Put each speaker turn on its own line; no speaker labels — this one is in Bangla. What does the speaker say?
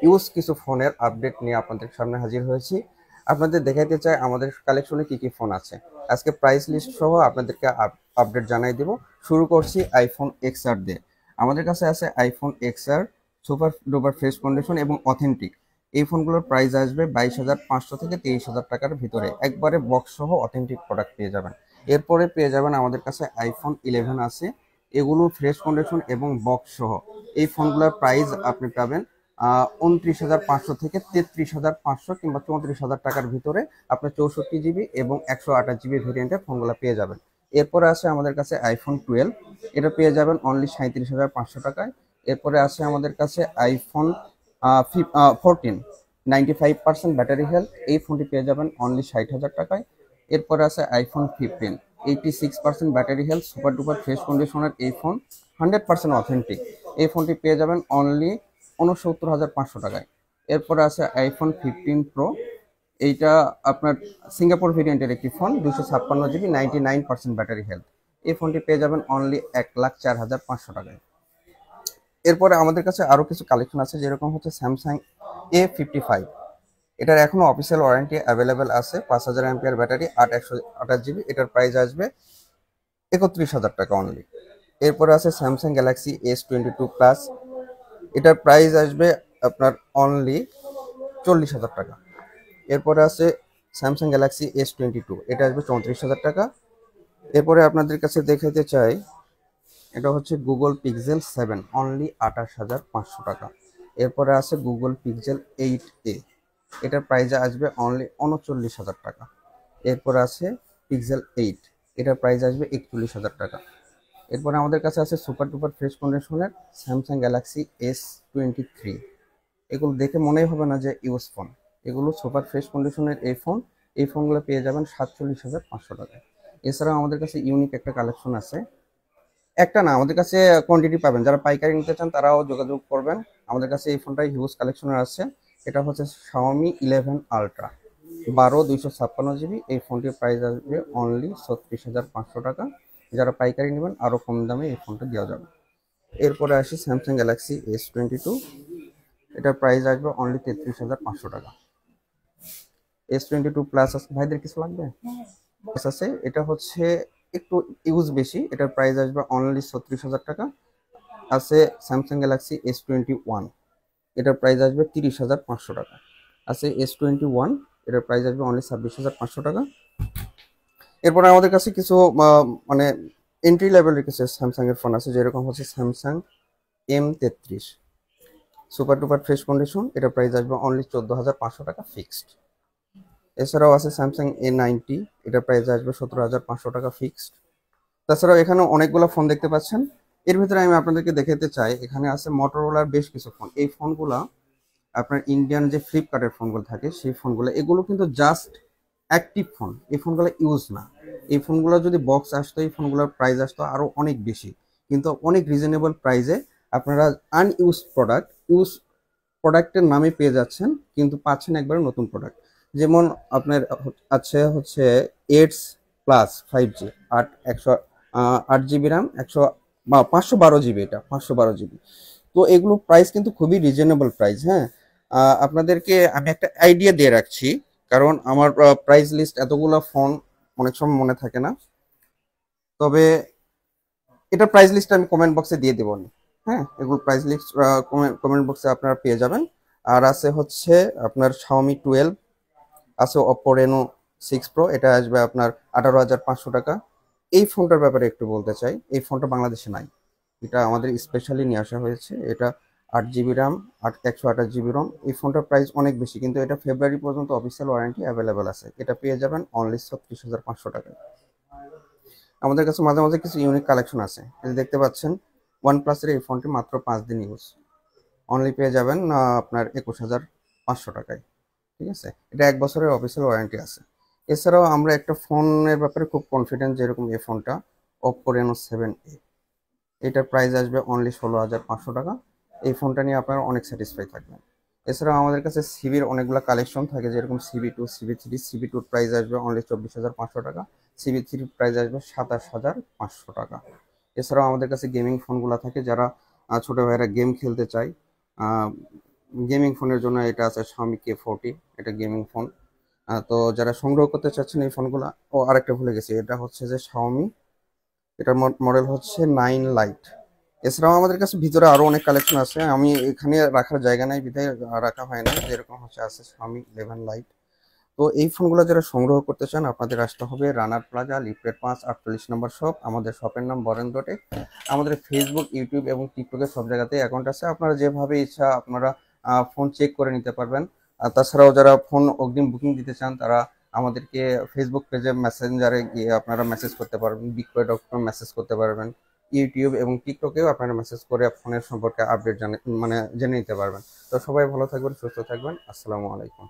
ইউজ কিছু ফোনের আপডেট নিয়ে আপনাদের সামনে হাজির হয়েছি। আপনাদের দেখাইতে চাই আমাদের কালেকশনে কি কি ফোন আছে। আজকে প্রাইস লিস্ট সহ আপনাদেরকে আপডেট জানাই দেব। শুরু করছি আইফোন এক্সআর দিয়ে। আমাদের কাছে আছে iPhone XR, super duper fresh condition এবং অথেন্টিক। এই ফোনগুলোর প্রাইস আসবে 22,500 থেকে 23,000 টাকার ভিতরে, একবারে বক্স সহ অথেন্টিক প্রোডাক্ট পেয়ে যাবেন। এরপরে পেয়ে যাবেন আমাদের কাছে আইফোন 11 আছে, এগুলো ফ্রেশ কন্ডিশন এবং বক্স সহ। এই ফোনগুলোর প্রাইস আপনি পাবেন 29,500 থেকে 33,500 কিংবা 34,000 টাকার ভিতরে। আপনি 64 জিবি এবং 128 জিবি ভেরিয়েন্টের ফোনগুলো পেয়ে যাবেন। এরপরে আছে আমাদের কাছে আইফোন 12, এটা পেয়ে যাবেন অনলি 37,500 টাকায়। এরপরে আছে আমাদের কাছে আইফোন 14, 95% ব্যাটারি হেলথ, এই ফোনটি পেয়ে যাবেন অনলি 60,000 টাকায়। এরপরে আছে iPhone 15, 86% battery health, super duper fresh কন্ডিশনের এই ফোন, 100% অথেন্টিক। এই ফোনটি পেয়ে যাবেন অনলি 69,500 টাকায়। এরপরে আছে আইফোন 15 প্রো, এইটা আপনার সিঙ্গাপুর ভেরিয়েন্টের একটি ফোন, 256 জিবি, 99% ব্যাটারি হেলথ। এই ফোনটি পেয়ে যাবেন অনলি 1,04,500 টাকায়। এরপরে আমাদের কাছে আরও কিছু কালেকশন আছে, যেরকম হচ্ছে স্যামসাং A55, এটার এখনো অফিসিয়াল ওয়ারেন্টি অ্যাভেলেবেল আছে, 5,000 ব্যাটারি, 128 জিবি। এটার প্রাইস আসবে 31,000 টাকা অনলি। এরপরে আছে স্যামসাং গ্যালাক্সি S22 প্লাস, এটার প্রাইস আসবে আপনার অনলি 40,000 টাকা। এরপরে আছে স্যামসাং গ্যালাক্সি S22, এটা আসবে 34,000 টাকা। এরপরে আপনাদের কাছে দেখাতে চাই, এটা হচ্ছে গুগল পিক্সেল 7, অনলি 28,500 টাকা। এরপরে আছে গুগল পিক্সেল 8A, এটার প্রাইস আসবে অনলি 39,000 টাকা। এরপরে আছে পিক্সেল 8, এটার প্রাইস আসবে 41,000 টাকা। এরপরে আমাদের কাছে আছে সুপার ডুপার ফ্রেশ কন্ডিশনের স্যামসাং গ্যালাক্সি S23, এগুলো দেখে মনেই হবে না যে ইউজ ফোন, এগুলো সুপার ফ্রেশ কন্ডিশনের এই ফোন। এই ফোনগুলো পেয়ে যাবেন 47,500 টাকায়। এছাড়াও আমাদের কাছে ইউনিক একটা কালেকশন আছে, একটা না, আমাদের কাছে কোয়ান্টিটি পাবেন, যারা পাইকারি নিতে চান তারাও যোগাযোগ করবেন। আমাদের কাছে এই ফোনটাই হিউজ কালেকশনের আছে। এটা হচ্ছে Xiaomi 11 আলট্রা, 12 256 জিবি। এই ফোনটির প্রাইস আসবে অনলি 36,500 টাকা। যারা পাইকারি নেবেন আরও কম দামে এই ফোনটা দেওয়া যাবে। এরপরে আসি স্যামসাং গ্যালাক্সি S22, এটার প্রাইস আসবে অনলি 33,500 টাকা। S22 প্লাস আছে, ভাইদের কিছু লাগবে? প্লাস আছে, এটা হচ্ছে একটু ইউজ বেশি, এটার প্রাইস আসবে অনলি 36,000 টাকা। আছে স্যামসাং গ্যালাক্সি S21, এটার প্রাইস আসবে 30,500 টাকা। আছে S21, এটার প্রাইস আসবে অনলি 26,500 টাকা। এরপরে আমাদের কাছে কিছু মানে এন্ট্রি লেভেলের কিছু স্যামসাং এর ফোন আছে, যেরকম হচ্ছে Samsung M33 super duper fresh condition, এটার প্রাইস আসবে অনলি 14,500 টাকা ফিক্সড। এছাড়াও আছে স্যামসাং A90, এটার প্রাইস আসবে 17,500 টাকা ফিক্সড। তাছাড়াও এখানে অনেকগুলো ফোন দেখতে পাচ্ছেন। এর ভিতরে আমি আপনাদেরকে দেখাতে চাই, এখানে আছে মোটরোলার বেশ কিছু ফোন। এই ফোনগুলো আপনার ইন্ডিয়ান যে ফ্লিপকার্টের ফোনগুলো থাকে সেই ফোনগুলো, এগুলো কিন্তু জাস্ট অ্যাক্টিভ ফোন, এই ফোনগুলো ইউজ না। এই ফোনগুলো যদি বক্স আসতো, এই ফোনগুলোর প্রাইস আসতো আরও অনেক বেশি, কিন্তু অনেক রিজনেবল প্রাইসে আপনারা আনইউজ প্রোডাক্ট, ইউজ প্রোডাক্টের নামে পেয়ে যাচ্ছেন, কিন্তু পাচ্ছেন একবারে নতুন প্রোডাক্ট। যেমন আপনার আছে হচ্ছে eights plus 5G, 8 GB RAM, 512 GB, এটা 512 জিবি। তো এগুলো প্রাইস কিন্তু খুবই রিজনেবল প্রাইস। হ্যাঁ, আপনাদেরকে আমি একটা আইডিয়া দিয়ে রাখছি, কারণ আমার প্রাইস লিস্ট এতগুলো ফোন অনেক সময় মনে থাকে না। তবে এটা প্রাইস লিস্ট আমি কমেন্ট বক্সে দিয়ে দেবো। হ্যাঁ, এগুলো প্রাইস লিস্ট কমেন্ট বক্সে আপনারা পেয়ে যাবেন। আর আছে হচ্ছে আপনার Xiaomi 12, আছে Oppo Reno 6 Pro, এটা আসবে আপনার 18,500 টাকা। এই ফোনটার ব্যাপারে একটু বলতে চাই, এই ফোনটা বাংলাদেশে নাই, এটা আমাদের স্পেশালি নিয়ে আসা হয়েছে। এটা 8 জিবি র্যাম, 128 জিবি রম। এই ফোনটার প্রাইস অনেক বেশি, কিন্তু এটা ফেব্রুয়ারি পর্যন্ত অফিসিয়াল ওয়ারেন্টি অ্যাভেলেবেল আছে। এটা পেয়ে যাবেন অনলি 36,500 টাকায়। আমাদের কাছে মাঝে মাঝে কিছু ইউনিক কালেকশন আছে, এই যে দেখতে পাচ্ছেন OnePlus-এর এই ফোনটি মাত্র 5 দিন ইউজ, অনলি পেয়ে যাবেন আপনার 21,500 টাকায়। ঠিক আছে, এটা 1 বছরের অফিসিয়াল ওয়ারেন্টি আছে। এছাড়াও আমরা একটা ফোনের ব্যাপারে খুব কনফিডেন্ট, যেরকম এই ফোনটা Oppo Reno 7A, এটার প্রাইস আসবে অনলি 16,500 টাকা। এই ফোনটা নিয়ে আপনারা অনেক স্যাটিসফাই থাকবেন। এছাড়াও আমাদের কাছে সিবির অনেকগুলো কালেকশন থাকে, যেরকম CB2, CB3। CB2-র প্রাইস আসবে অনলি 24,500 টাকা। CB3-র প্রাইস আসবে 27,500 টাকা। এছাড়াও আমাদের কাছে গেমিং ফোনগুলো থাকে, যারা ছোট ভাইয়েরা গেম খেলতে চায়, গেমিং ফোনের জন্য এটা আছে Xiaomi K40, এটা গেমিং ফোন। তো যারা সংগ্রহ করতে চাচ্ছেন এই ফোনগুলো, ও আরেকটা ভুলে গেছি, এটা হচ্ছে যে Xiaomi, এটার মডেল হচ্ছে 9 লাইট। এছাড়াও আমাদের কাছে ভিতরে আরো অনেক কালেকশন আছে, আমি এখানে রাখার জায়গা নাই বিধায় রাখা হয় না। যেরকম হচ্ছে আছে Xiaomi 11 লাইট। তো এই ফোনগুলো যারা সংগ্রহ করতে চান আপনাদের আসতে হবে রানার প্লাজা, লিফটেড 5, 48 নম্বর শপ। আমাদের শপের নাম বরেন্দ্র টেক। আমাদের ফেসবুক, ইউটিউব এবং টিকটকে সব জায়গাতেই অ্যাকাউন্ট আছে। আপনারা যেভাবে ইচ্ছা আপনারা ফোন চেক করে নিতে পারবেন। আর তাছাড়াও যারা ফোন অগ্রিম বুকিং দিতে চান তারা আমাদেরকে ফেসবুক পেজে মেসেঞ্জারে গিয়ে আপনারা মেসেজ করতে পারবেন, বিক্রয়.com মেসেজ করতে পারবেন। ইউটিউব এবং টিকটকেও আপনারা মেসেজ করে ফোনের সম্পর্কে আপডেট জেনে নিতে পারবেন। তো সবাই ভালো থাকবেন, সুস্থ থাকবেন। আসসালামু আলাইকুম।